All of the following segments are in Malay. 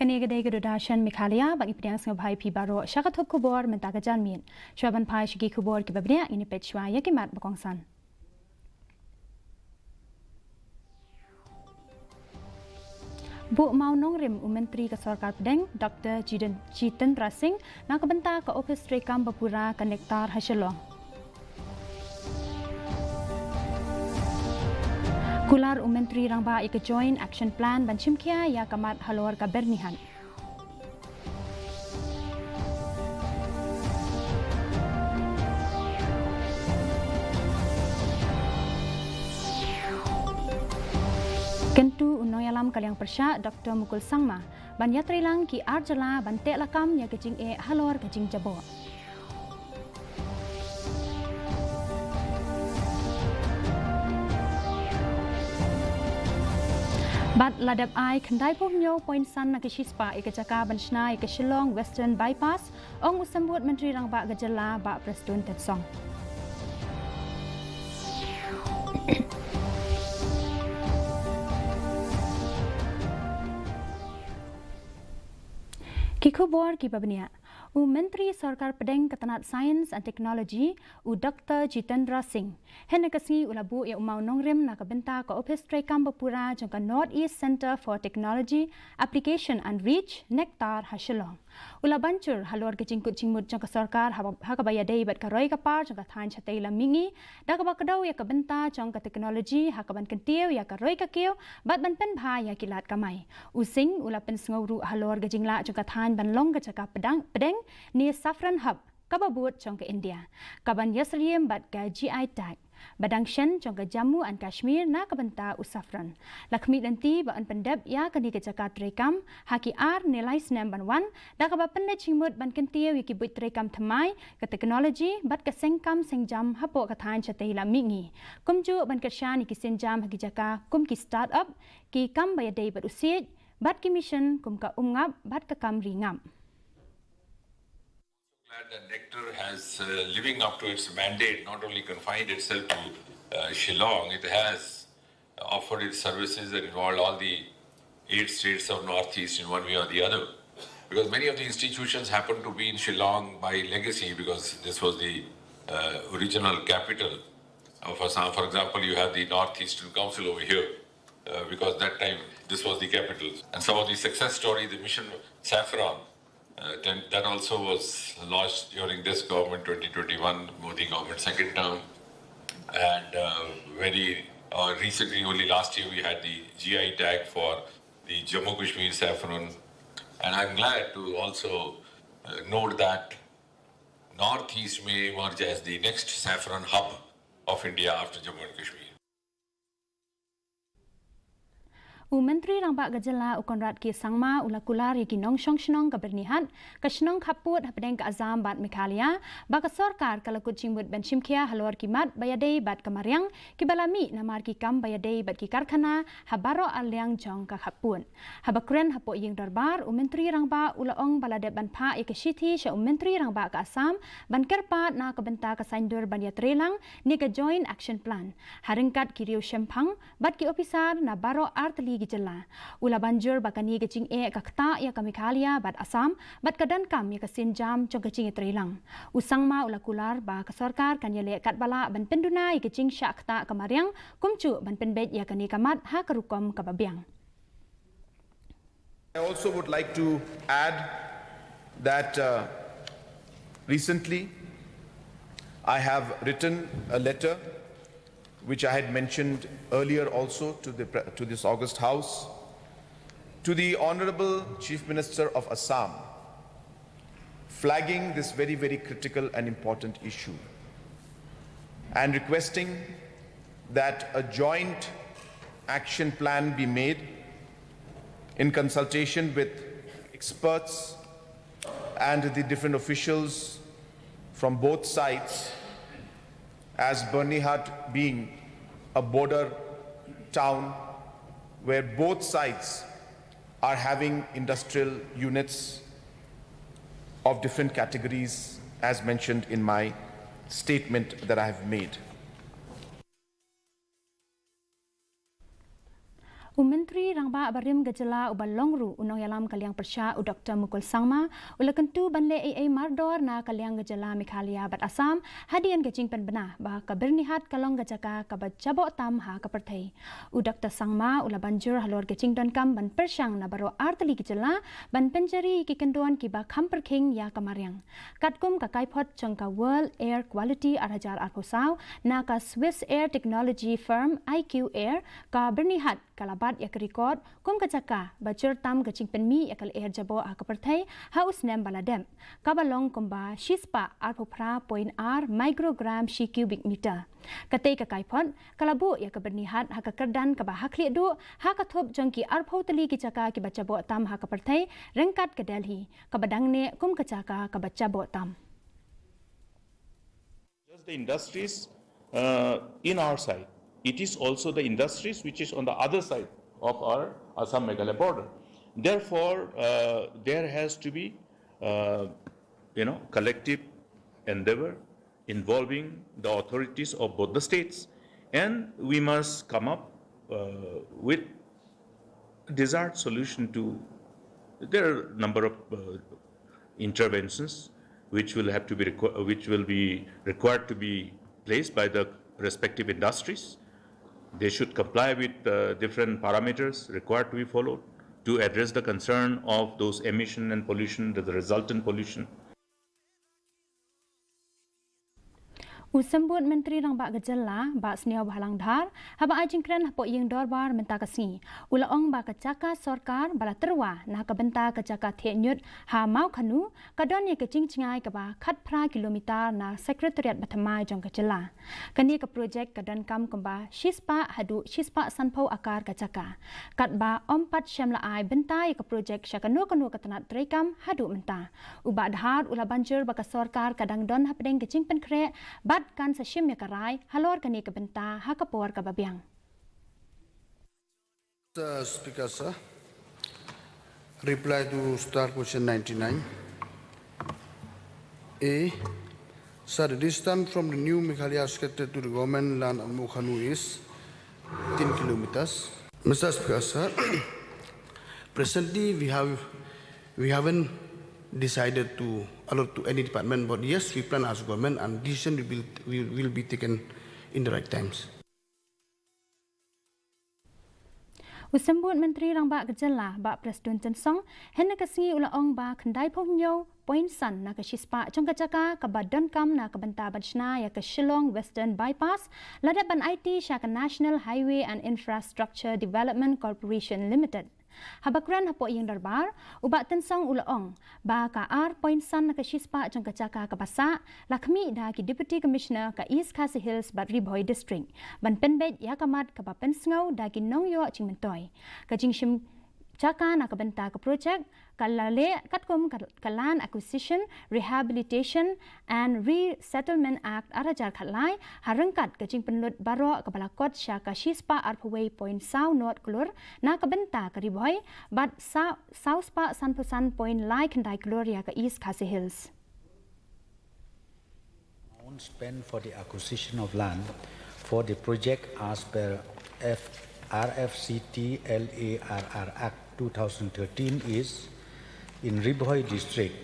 Kani gede gedudashan Meghalaya bang ipdang sengabai pi baro syakatop kubor mentagajan min. Syaban pai shigi kubor ki babnia ini pechwa yakimat bakongsan. Bu mau nongrim Menteri Kesorkar Pedeng Dr. Jitendra Singh nak kebentar ke Office Rekam Bapura ke Nectar Hasilong. Kular Menteri Rangba ika Joint Action Plan ban Chimkia ya kamat halor ka bernihan. Kentu unoyalam kaliang persya Dr. Mukul Sangma ban yatrilang ki arjala ban tek lakam ya kecing halor kecing jabo. Bat ladap ai kendai puhnyo point san nak shispa ikajaka banshna ikashilong Western Bypass ong usambut Menteri Rangba gejala ba Preston Tetsong. Kikubor kibabnia Menteri Sarkar Pedeng Ketanat Sains and Technology Dr. Jitendra Singh henakasi ulabu ya umau nongrim nak benta ke Office Rekam Bapura jangka North East Center for Technology Application and Reach Nectar Hasilong. Ula bancur halor kecingkut cingmut jangka sarkar hakabaya dei bat karoi kapar jangka than chatai lamingi dakaba kedau ya kebenta jangka teknologi hakaban kentiu ya karoi kakeu bat ban pen bha ya kilat kamai using ula pen sngawru halor kecingla jangka than ban long kecaka pedeng ni saffron hub kababut jangka India kaban yasriem bat ka GI tag Badang Shen jangka Jammu and Kashmir na kebenta usafran. Lakmi nanti baan pendep ya kani kecakat rekam haki ar nilai senam banwan da kaba pende cingmut ban kentiu yaki buit rekam thamai ke teknologi bat ke sengkam sengjam hapo kathan chatai la mingi. Kumju ban kersyan ki senjam haki jaka kum ki startup ki kam bayadei bat usiet bat ki mission kum ka umngap bat ke kam ringam. Glad that Nectar has, living up to its mandate, not only confined itself to Shillong, it has offered its services that involved all the 8 states of Northeast in one way or the other. Because many of the institutions happen to be in Shillong by legacy, because this was the original capital of Assam. For example, you have the Northeastern Council over here, because that time this was the capital. And some of the success stories, the mission Saffron, that also was launched during this government, 2021, Modi government, second term. And very recently, only last year, we had the GI tag for the Jammu Kashmir saffron. And I'm glad to also note that Northeast may emerge as the next saffron hub of India after Jammu and Kashmir. Menteri Rangba gejala ukonrat ki sangma ula kular yaki nong shong ka bernihat ka shnong khaput hapedeng ka azam bat Meghalaya ba ka sarkar kalakut cingmut ben chimkia halwar kimat bayadei bat kamariang ki balami namar ki kam bayadei bat ki karkhana habaro alyang jong ka khapun habakren hapo ying darbar Menteri Rangba ula ong baladep ban pha ikashiti sha Menteri Rangba ka Assam ban kerpat na ka benta ka saindur ban yatrelang ni ka Joint Action Plan haringkat ki riu shempang bat ki officer na baro artli gijala ula banjur bakani kecing kakta ya ka Meghalaya bat Assam bat kadan kam ya ka sinjam jong kecing trilang usangma ula kular ba ka sarkar kan yale kat bala ban penduna ya kecing syakta kamariang kumcu ban penbet ya kani kamat ha karukom ka babiang. I also would like to add that recently I have written a letter which I had mentioned earlier also to this August House, to the Honorable Chief Minister of Assam, flagging this very, very critical and important issue and requesting that a joint action plan be made in consultation with experts and the different officials from both sides, as Bernihat being a border town where both sides are having industrial units of different categories, as mentioned in my statement that I have made. Menteri Rangba Barim Gejala Ubalongru Unong Yalam Kaliang Persya Dr. Mukul Sangma Ulakentu Banle AA Mardor na Kaliang Gejala Meghalaya Bat Assam hadian gejing penbenah bah kebernihat kalong gejaka kabat jabok tam ha kapertai. Dr. Sangma ula banjur halor gejing don kam ban persyang na baro arteli gejala ban penjari ki kenduan ki ba kamper king ya kamariang. Katkum ka kaipot jangka World Air Quality Arhajar Arposau na ka Swiss Air Technology Firm IQ Air ka bernihat kalabat ya record kum kacaka bajur tam gajing penmi yakal air jabo a kaperthai haus nem baladem kabalong kumba shispa arpopra point r microgram shi cubic meter katai ka kaipon kalabu ya kabernihat ha kakerdan ka ba hakli du ha kathop jangki arphotali ki chaka ki bachabo tam ha kaperthai rengkat ke Delhi kabadang ne kum kacaka ka bachabo tam. Just the industries in our side. It is also the industries which is on the other side of our Assam Meghalaya border. Therefore, there has to be, collective endeavor involving the authorities of both the states, and we must come up with desired solution to. There are a number of interventions which will have to be required to be placed by the respective industries. They should comply with different parameters required to be followed to address the concern of those emission and pollution, the resultant pollution. Usambut Menteri Rangba Gejala ba seniau bahalang dhar haba ajingkran hapo yang dorbar mentakasi ulaong ba kacaka sorkar bala terwa na kabenta kacaka thenyut ha mau khanu kadon ye kaching chingai ka ba khat phra kilometer na secretariat bathamai jong Gejala kani ka project kadon kam kamba shispa hadu shispa sanpau akar kacaka kat ba ompat syamla ai benta ye ka project syakanu kanu katanat trekam hadu menta uba dhar ula banjur ba ka sorkar kadang don hapdeng kaching penkre kan sa shim yakarai halor kani ka benta ha kapor ka babyang. Speaker sir, reply to star question 99. A. Sir, the distance from the new Meghalaya secretariat to the government land of Mukhanu is 10 kilometers. Mr. Speaker sir, presently we haven't decided to allot to any department, but yes, we plan as government and decision will be taken in the right times. Usambut Menteri Rangba Gejala ba Presiden Tensong henna kasingi ulaong ba khandai phonyo point san na ka shispa jong kacaka ka badon kam na ka benta bachna ya ka Shillong Western Bypass ladaban IT sya ka National Highway and Infrastructure Development Corporation Limited. Habakran hapo yang darbar uba tensong ulaong ba ka point san na ka shispa jong kacaka ka basa lakmi da ki Deputy Commissioner ka East KHASI Hills Bat Riboy District ban penbet ya kamat ka ba pensngau da ki nongyo ching mentoy ka jingshim Chaka na kabenta ka project kalale katkom kalan acquisition rehabilitation and resettlement act arajar khalai harangkat kajing penlut baro kabalakot syaka shispa arpaway point sau not klur na kabenta ka riboy but south pa sanpusan point lai khandai gloria ka East KHASI Hills. Amount spent for the acquisition of land for the project as per RFCT LARR Act 2013 is in Riboy district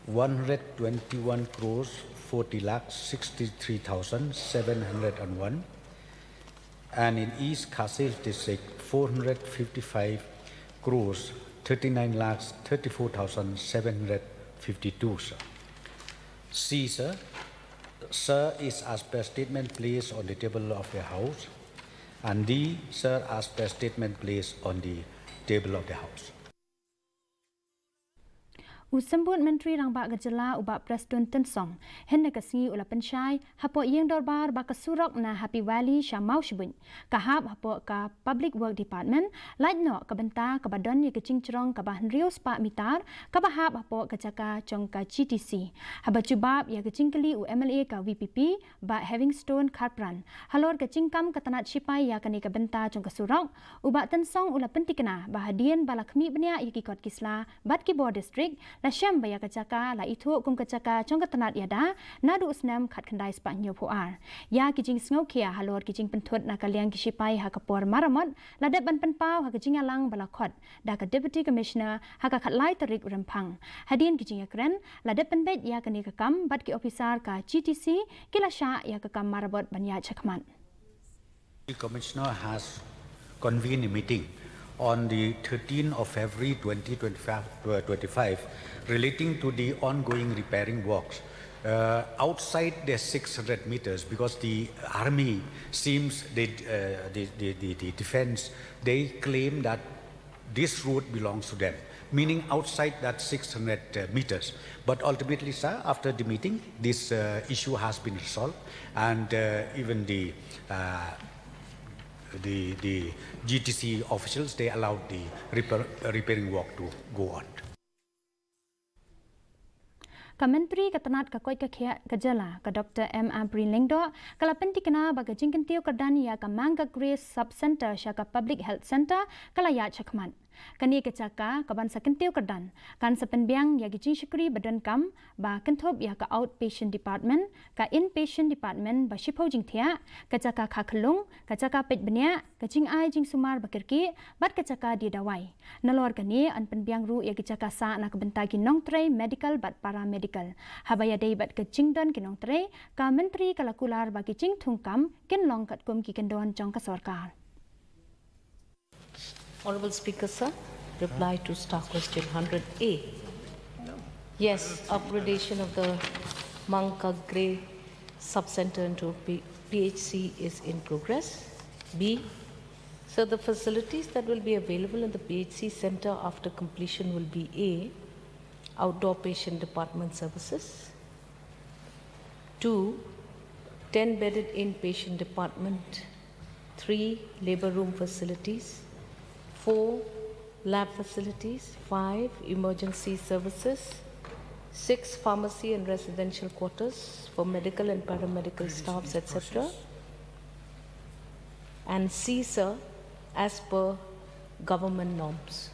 121 crores 40 lakhs 63,701 and in East KHASI district 455 crores 39 lakhs 34,752. C, sir. Sir is as per statement placed on the table of the House. And D, sir, as per statement placed on the table of the House. Usambut Menteri Rangba Gejala uba Presiden Tensong henna kasingi ula pensyai hapo yang dorbar ba kasurok na Happy Valley Shamau Shibun kahap hapo ka Public Work Department laitno kabenta kabadon ye kecing cerong kabah rius pa mitar kabahap hapo kacaka jong ka GTC haba jubab ye kecing keli UMLA ka VPP ba Havingstone Karpran halor kecing kam katanat sipai ya kani kabenta jong kasurok uba Tensong ula pentikna ba hadian balakmi benya ye kikot kisla bat Kibor District la syam baya kacaka la itu kum kacaka jong ketanat yada nadu usnam khat khandai Spanyol puar ya kijing sngo kia halor kijing penthut na kaliang kisipai ha kapor maramot la de ban penpau ha kijing alang balakot da ka deputy commissioner ha ka khatlai tarik rempang hadin kijing akren la de penbet ya kani ka kam bat ki officer ka GTC kila sha ya ka kam marabot banya chakman. The Commissioner has convened a meeting on the 13th of February 2025 relating to the ongoing repairing works outside the 600 meters because the army seems the defense they claim that this route belongs to them, meaning outside that 600 meters. But ultimately, sir, after the meeting, this issue has been resolved, and even the GTC officials, they allowed the repairing work to go on. Menteri Ketenat Kakoi Kajala ka Dr. M. Abrin Lengdo kala pentikna baga jingkentiu kadania ka Mangga Grace Sub Center syaka Public Health Center kala ya chakman. Kani kecaka kaban sakentiu kadan kan sepenbiang ya gijing syukuri badan kam ba kentop ya ka outpatient department ka inpatient department ba shipau jing thia kecaka khaklung kecaka pet benya kajing ai jing sumar bakirki bat kecaka di dawai nalor kani an penbiang ru ya kecaka sa na kabentagi nong trei medical bat paramedical habaya dei bat kajing don kinong trei ka menteri kalakular ba gijing thungkam kin long kat kum ki kendon jong ka sarkar. Honourable Speaker, sir, reply to Star Question 100A. Yes, upgradation of the Mangga Grey Sub-Center into PHC is in progress. B, so the facilities that will be available in the PHC Center after completion will be A, outdoor patient department services. 2, 10-bedded inpatient department. 3, labour room facilities. 4, lab facilities. 5, emergency services. 6, pharmacy and residential quarters for medical and paramedical staffs, etc. And C, sir, as per government norms.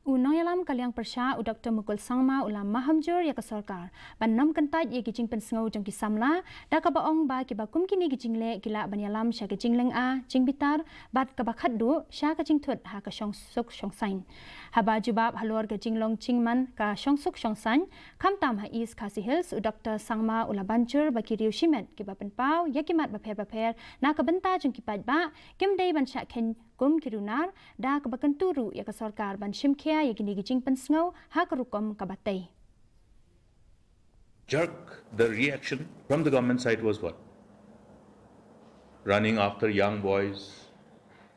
Unoyalam kaliang persya u Dr. Mukul Sangma ulam mahamjur ya ke sarkar banam kentaj ye gijing pensngau jong kisamla da ka baong ba ki bakum kini gijing le kila banyalam sya ke jingleng a jingbitar bat ka bakhat du sya ka jingthut ha ka shong suk shong sain haba jubab halor ke jinglong chingman ka shong suk shong sain kham tam ha East KHASI Hills u Dr. Sangma ula banjur ba ki riu shimet ki ba penpau ya ki mat ba pher na ka benta jong ki paj ba kim dei ban sya khen kum kirunar da ka bakanturu ya ka sarkar ban shimkhe ya gini gijing pensngau ha karukom kabatay. Jerk, the reaction from the government side was what? Running after young boys,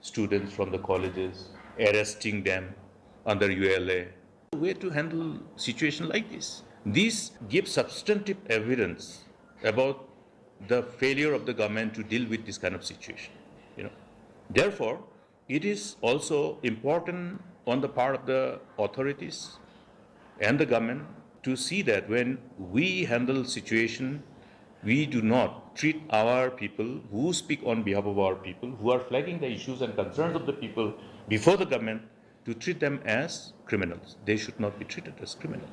students from the colleges, arresting them under ULA. The way to handle situation like this. These give substantive evidence about the failure of the government to deal with this kind of situation. Therefore, it is also important on the part of the authorities and the government to see that when we handle situation, we do not treat our people who speak on behalf of our people, who are flagging the issues and concerns of the people before the government, to treat them as criminals. They should not be treated as criminals.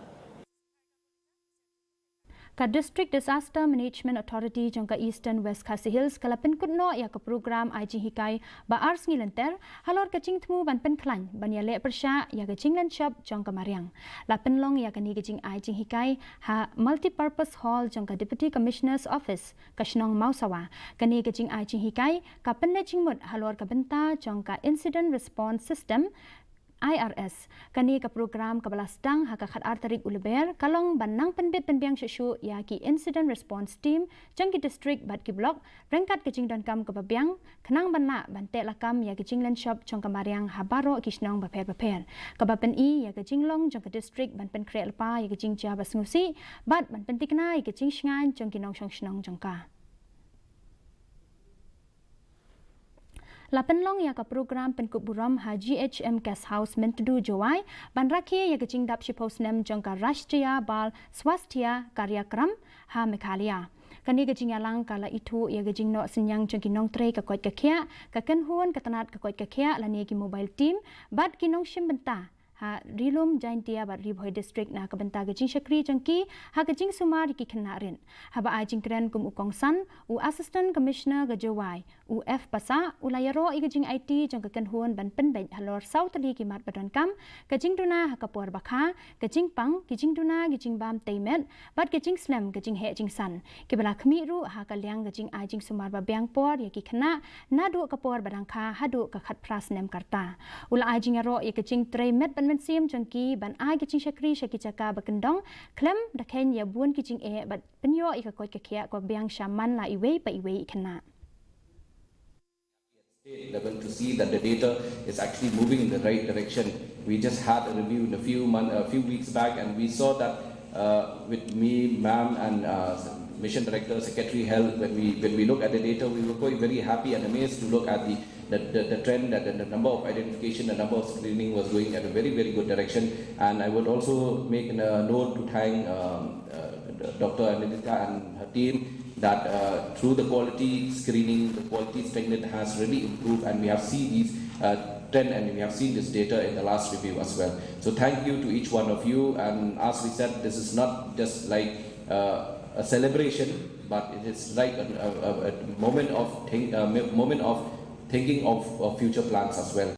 Ka District Disaster Management Authority jongka Eastern West KHASI Hills kalapin kudno ya ka program IG hikai ba ars ngilenter halor ka jing thmu ban pen khlan ban ya le persya ya ka jinglan shop jongka mariang lapin long ya ka ni ka jing IG hikai ha multi-purpose hall jongka Deputy Commissioner's Office kashnong mausawa ka ni ka jing IG hikai ka pen le jingmut halor ka benta jongka Incident Response System IRS kani ka program kabalastang ha ka khat artarik uleber kalong banang penbet penbiang shu ya ki incident response team jangki district bat ki block rengkat kejing dan kam ka babiang khnang banna bante lakam ya ki jinglan shop jong ka mariang habaro kisnong ba pher ka ba pen I ya ka jinglong jong ka district ban pen kre alpa ya ki jing ja basngusi bat ban pen tikna ya ki jing shngan jong ki nong shong shnong jong ka Lapenlong ya ka program penkup buram ha GHM Guest House mentudu jawai ban rakhi ya ka jingdap shipos nem jongka Rashtriya Bal Swasthya Karyakram ha Meghalaya kani ka jingalang kala itu ya ka jingno sinyang jongki nong tre ka kot ka khia ka kan huon ka tanat ka kot ka khia la ni ki mobile team bat ki nong shim benta ha rilum jaintia bat ribhoi district na kabenta gajing shakri jangki ha gajing sumar ki khenarin ha ba ajing kren kum ukong san u assistant commissioner gajawai u f pasa u layaro i gajing it jang kan huan ban pen ben halor sautali ki mat badan kam gajing duna ha kapor bakha gajing pang gajing duna gajing bam taimet bat gajing slam gajing he jing san ki bala khmi ru ha kalyang gajing ajing sumar ba byang por ya ki khna na du kapor badang kha hadu ka khat pras nem karta ula ajing ro ya gajing tre met ban men sim jangki ban ai gajing shakri shaki chaka bakendong klem da khen ya bun gajing e bat penyo i ka koi ka khia ko byang shaman la iwe pa iwe khna state level to see that the data is actually moving in the right direction. We just had a review in a few weeks back, and we saw that with me, ma'am, and mission director, secretary health, when we look at the data, we were quite very happy and amazed to look at the trend that the number of identification, the number of screening was going at a very, very good direction. And I would also make a note to thank Dr. Anindita and her team that through the quality screening, the quality statement has really improved, and we have seen these trend, and we have seen this data in the last review as well. So thank you to each one of you, and as we said, this is not just like a celebration, but it is like a moment of thinking of future plans as well.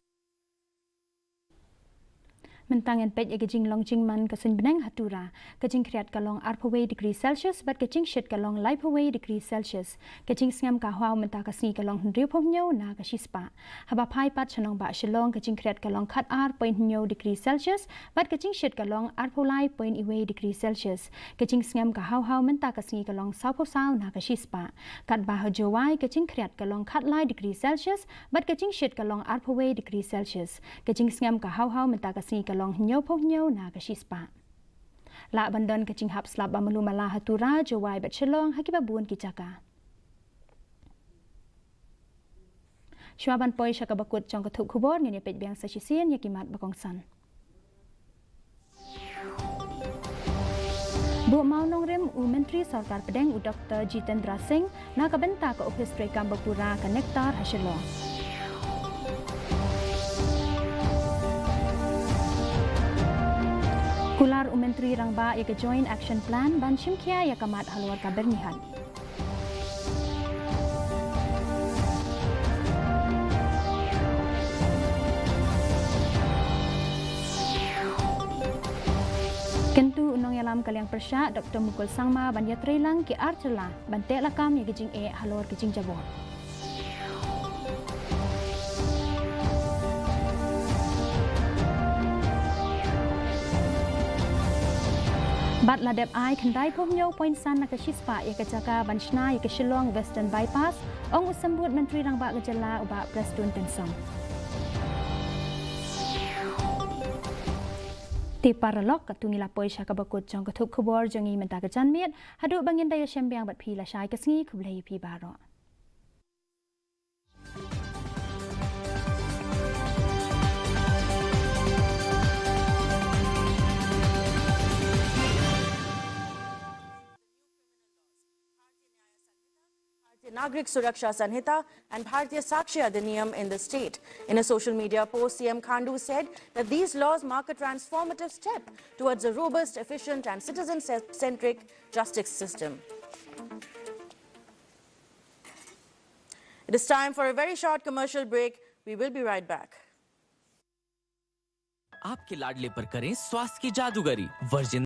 Mentangan pej gajing long jingman kasin benang hatura gajing kriat kalong arpaway degree Celsius but gajing shit kalong lipaway degree Celsius gajing ngam ka hwau menta kasni kalong hnriu phonyo na kashispa haba phai pat chanong ba shilong gajing kriat kalong khat r.9 degree Celsius but gajing shit kalong arpawai point iwe degree Celsius gajing ngam ka hwau menta kasni kalong saupau na kashispa kat ba hajowai gajing kriat kalong khat lai degree Celsius but gajing shit kalong arpaway degree Celsius gajing ngam ka hwau menta kasni long nyo po nyo na kashispa. La bandan kaching hap slab amalumala hatura jawai bat shalong hakibabun kichaka. Shwaban poy shakabakut chong katuk kubor ngini pet biang sa shisien yakimat bakongsan. Bu mau nong rem u menteri sarkar pedeng u Dr. Jitendra Singh na kabenta ka office tray Kambapura ka Nectar hashalong. Kular Menteri Rangba ya Joint Action Plan ban Shimkia ya kamat halwar kabernihan. Kentu unong yalam kaliang persya Dr. Mukul Sangma ban yatrelang ki artela ban telakam ya gejing halwar gejing jabon. Bat ladep ai kendai pomnyo point san na kashispa ya kacaka banshna ya kashilong Western Bypass ong usambut Menteri Rangba Gejala uba Preston Tensong. Ti paralok katungila poy sya kabakut jong katuk kubor jongi menta kajanmiet hadu bangin daya syembiang bat pila syai kasngi kublai pi baro. Nagrik Suraksha Sanhita and Bharatiya Sakshi Adhiniyam in the state. In a social media post, CM Khandu said that these laws mark a transformative step towards a robust, efficient and citizen-centric justice system. It is time for a very short commercial break. We will be right back. आपके लाडले पर करें स्वास्थ्य की जादूगरी वर्जिन